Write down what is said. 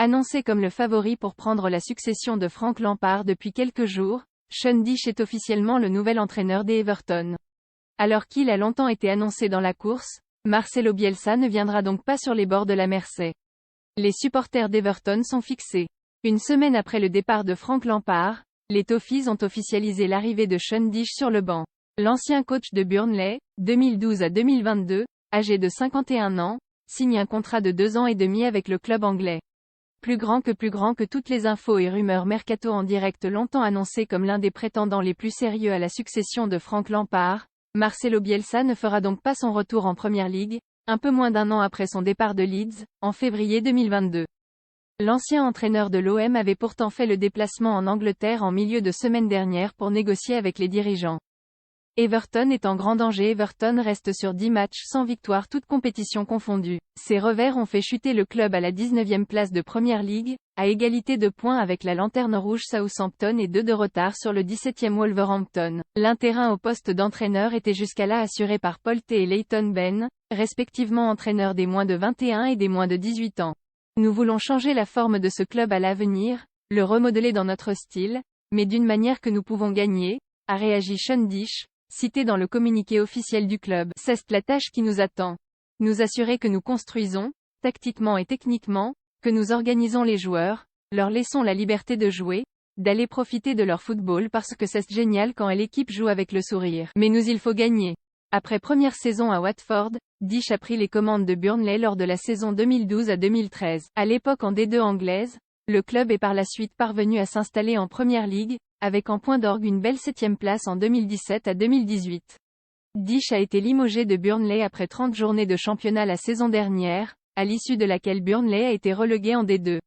Annoncé comme le favori pour prendre la succession de Frank Lampard depuis quelques jours, Sean Dyche est officiellement le nouvel entraîneur des Everton. Alors qu'il a longtemps été annoncé dans la course, Marcelo Bielsa ne viendra donc pas sur les bords de la Mersey. Les supporters d'Everton sont fixés. Une semaine après le départ de Frank Lampard, les Toffees ont officialisé l'arrivée de Sean Dyche sur le banc. L'ancien coach de Burnley, 2012 à 2022, âgé de 51 ans, signe un contrat de 2 ans et demi avec le club anglais. Plus grand que toutes les infos et rumeurs mercato en direct longtemps annoncé comme l'un des prétendants les plus sérieux à la succession de Frank Lampard, Marcelo Bielsa ne fera donc pas son retour en Premier League, un peu moins d'un an après son départ de Leeds, en février 2022. L'ancien entraîneur de l'OM avait pourtant fait le déplacement en Angleterre en milieu de semaine dernière pour négocier avec les dirigeants. Everton est en grand danger. Everton reste sur 10 matchs sans victoire toutes compétitions confondues. Ces revers ont fait chuter le club à la 19e place de Premier League, à égalité de points avec la lanterne rouge Southampton et 2 de retard sur le 17e Wolverhampton. L'intérim au poste d'entraîneur était jusqu'à là assuré par Polte et Leighton Ben, respectivement entraîneurs des moins de 21 et des moins de 18 ans. Nous voulons changer la forme de ce club à l'avenir, le remodeler dans notre style, mais d'une manière que nous pouvons gagner, a réagi Sean Dyche, cité dans le communiqué officiel du club. C'est la tâche qui nous attend. Nous assurer que nous construisons, tactiquement et techniquement, que nous organisons les joueurs, leur laissons la liberté de jouer, d'aller profiter de leur football parce que c'est génial quand l'équipe joue avec le sourire. Mais il faut gagner. Après première saison à Watford, Dyche a pris les commandes de Burnley lors de la saison 2012 à 2013. À l'époque en D2 anglaise, le club est par la suite parvenu à s'installer en Premier League, avec en point d'orgue une belle 7e place en 2017 à 2018. Dyche a été limogé de Burnley après 30 journées de championnat la saison dernière, à l'issue de laquelle Burnley a été relégué en D2.